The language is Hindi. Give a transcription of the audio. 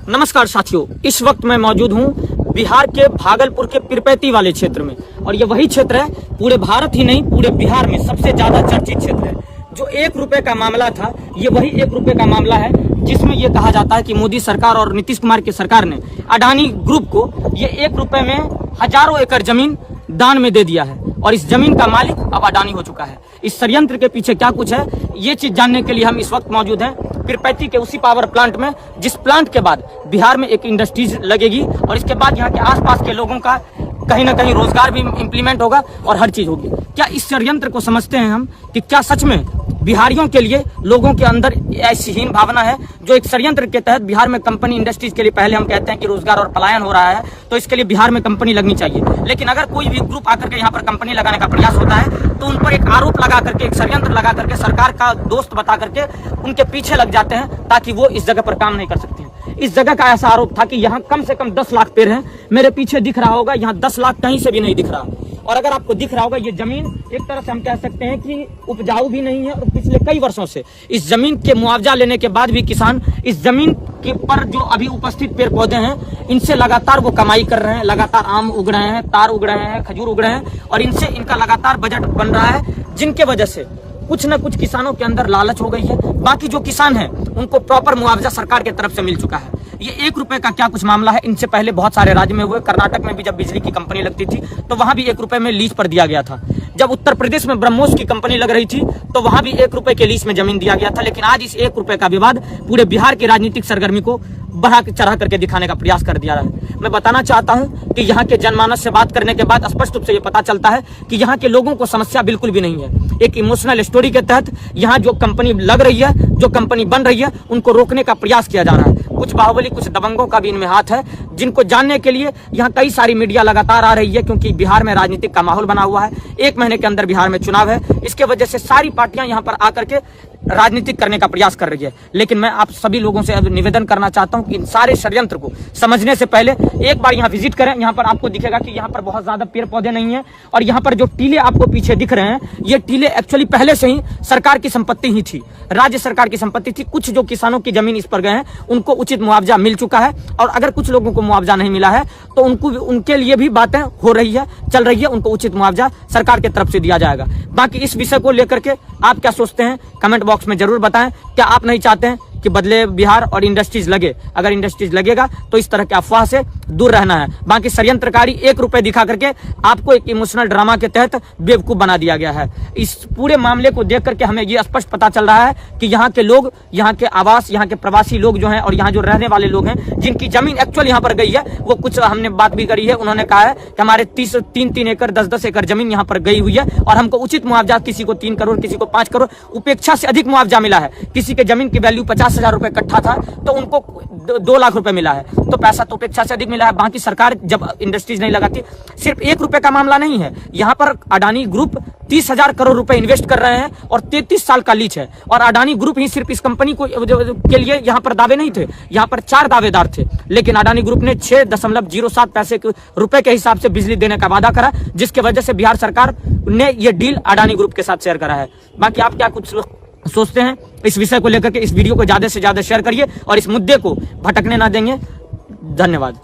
नमस्कार साथियों, इस वक्त मैं मौजूद हूं बिहार के भागलपुर के पीरपैंती वाले क्षेत्र में। और ये वही क्षेत्र है, पूरे भारत ही नहीं पूरे बिहार में सबसे ज्यादा चर्चित क्षेत्र है। जो 1 रुपए का मामला था, ये वही 1 रुपए का मामला है जिसमें ये कहा जाता है कि मोदी सरकार और नीतीश कुमार की सरकार ने अडानी ग्रुप को ये 1 रुपए में हजारों एकड़ जमीन दान में दे दिया है और इस जमीन का मालिक अब अडानी हो चुका है। इस षड्यंत्र के पीछे क्या कुछ है, ये चीज जानने के लिए हम इस वक्त मौजूद हैं पीरपैंती के उसी पावर प्लांट में, जिस प्लांट के बाद बिहार में एक इंडस्ट्रीज लगेगी और इसके बाद यहाँ के आसपास के लोगों का कहीं ना कहीं रोजगार भी इम्प्लीमेंट होगा और हर चीज होगी। क्या इस षड्यंत्र को समझते हैं हम कि क्या सच में बिहारियों के लिए लोगों के अंदर ऐसी हीन भावना है जो एक षड्यंत्र के तहत बिहार में कंपनी इंडस्ट्रीज के लिए पहले हम कहते हैं कि रोजगार और पलायन हो रहा है, तो इसके लिए बिहार में कंपनी लगनी चाहिए। लेकिन अगर कोई भी ग्रुप आकर के यहाँ पर कंपनी लगाने का प्रयास होता है तो उन पर एक आरोप लगा करके, एक षड्यंत्र लगा करके, सरकार का दोस्त बता करके उनके पीछे लग जाते हैं ताकि वो इस जगह पर काम नहीं कर सकते हैं। इस जगह का ऐसा आरोप था कि यहाँ कम से कम 10 लाख पेड़ हैं। मेरे पीछे दिख रहा होगा, यहाँ 10 लाख कहीं से भी नहीं दिख रहा। और अगर आपको दिख रहा होगा, ये जमीन एक तरह से हम कह सकते हैं कि उपजाऊ भी नहीं है और पिछले कई वर्षों से इस जमीन के मुआवजा लेने के बाद भी किसान इस जमीन के पर जो अभी उपस्थित पेड़ पौधे हैं इनसे लगातार वो कमाई कर रहे हैं। लगातार आम उग रहे हैं, तार उग रहे हैं, खजूर उग रहे हैं और इनसे इनका लगातार बजट बन रहा है, जिनके वजह से कुछ न कुछ किसानों के अंदर लालच हो गई है। बाकी जो किसान हैं उनको प्रॉपर मुआवजा सरकार की तरफ से मिल चुका है। ये 1 रुपए का क्या कुछ मामला है, इनसे पहले बहुत सारे राज्य में हुए। कर्नाटक में भी जब बिजली की कंपनी लगती थी तो वहां भी 1 रुपए में लीज पर दिया गया था। जब उत्तर प्रदेश में ब्रह्मोस की कंपनी लग रही थी तो वहां भी 1 रुपए के लीज में जमीन दिया गया था। लेकिन आज इस 1 रुपए का विवाद पूरे बिहार की राजनीतिक सरगर्मी को बढ़ा चढ़ा करके दिखाने का प्रयास कर दिया है। मैं बताना चाहता हूं कि यहाँ के जनमानस से बात करने के बाद स्पष्ट रूप से ये पता चलता है कि यहाँ के लोगों को समस्या बिल्कुल भी नहीं है। एक इमोशनल स्टोरी के तहत यहाँ जो कंपनी लग रही है, जो कंपनी बन रही है, उनको रोकने का प्रयास किया जा रहा है। कुछ बाहुबली, कुछ दबंगों का भी इनमें हाथ है, जिनको जानने के लिए यहाँ कई सारी मीडिया लगातार आ रही है, क्योंकि बिहार में राजनीतिक का माहौल बना हुआ है। 1 महीने के अंदर बिहार में चुनाव है, इसके वजह से सारी पार्टियां यहाँ पर आकर के राजनीतिक करने का प्रयास कर रही है। लेकिन मैं आप सभी लोगों से निवेदन करना चाहता हूं कि इन सारे षड्यंत्र को समझने से पहले एक बार यहाँ विजिट करें। यहाँ पर आपको दिखेगा कि यहाँ पर बहुत ज्यादा पेड़ पौधे नहीं है और यहाँ पर जो टीले आपको पीछे दिख रहे हैं, ये टीले एक्चुअली पहले से ही सरकार की संपत्ति ही थी, राज्य सरकार की संपत्ति थी। कुछ जो किसानों की जमीन इस पर गए हैं उनको उचित मुआवजा मिल चुका है और अगर कुछ लोगों को मुआवजा नहीं मिला है तो उनके लिए भी बातें हो रही है, चल रही है। उनको उचित मुआवजा सरकार की तरफ से दिया जाएगा। बाकी इस विषय को लेकर के आप क्या सोचते हैं, कमेंट बॉक्स में जरूर बताएं। क्या आप नहीं चाहते हैं कि बदले बिहार और इंडस्ट्रीज लगे? अगर इंडस्ट्रीज लगेगा तो इस तरह के अफवाह से दूर रहना है। बाकी षड्यंत्रकारी 1 रुपए दिखा करके आपको एक इमोशनल ड्रामा के तहत बेवकूफ बना दिया गया है। इस पूरे मामले को देख करके हमें ये स्पष्ट पता चल रहा है कि यहाँ के लोग, यहाँ के आवास, यहाँ के प्रवासी लोग जो हैं और यहाँ जो रहने वाले लोग हैं, जिनकी जमीन एक्चुअल यहाँ पर गई है, वो कुछ हमने बात भी करी है। उन्होंने कहा है कि हमारे 3 एकड़ 10 एकड़ जमीन यहाँ पर गई हुई है और हमको उचित मुआवजा, किसी को 3 करोड़, किसी को 5 करोड़, उपेक्षा से अधिक मुआवजा मिला है। किसी के जमीन की वैल्यू 50,000 रुपए कट्ठा था तो उनको 2 लाख रुपए मिला है, तो पैसा तो उपेक्षा से अधिक मिला है। बाकी सरकार जब इंडस्ट्रीज नहीं लगाती, सिर्फ 1 रुपए का मामला नहीं है। यहाँ पर अडानी ग्रुप 30,000 करोड़ रुपए इन्वेस्ट कर रहे हैं और 33 साल का लीज है। और अडानी ग्रुप ही सिर्फ इस कंपनी को के लिए यहाँ पर दावे नहीं थे, यहाँ पर 4 दावेदार थे। लेकिन अडानी ग्रुप ने 6.07 पैसे रुपए के हिसाब से बिजली देने का वादा करा, जिसके वजह से बिहार सरकार ने यह डील अडानी ग्रुप के साथ शेयर करा है। बाकी आप क्या कुछ सोचते हैं इस विषय को लेकर के? इस वीडियो को ज्यादा से ज्यादा शेयर करिए और इस मुद्दे को भटकने ना देंगे। धन्यवाद।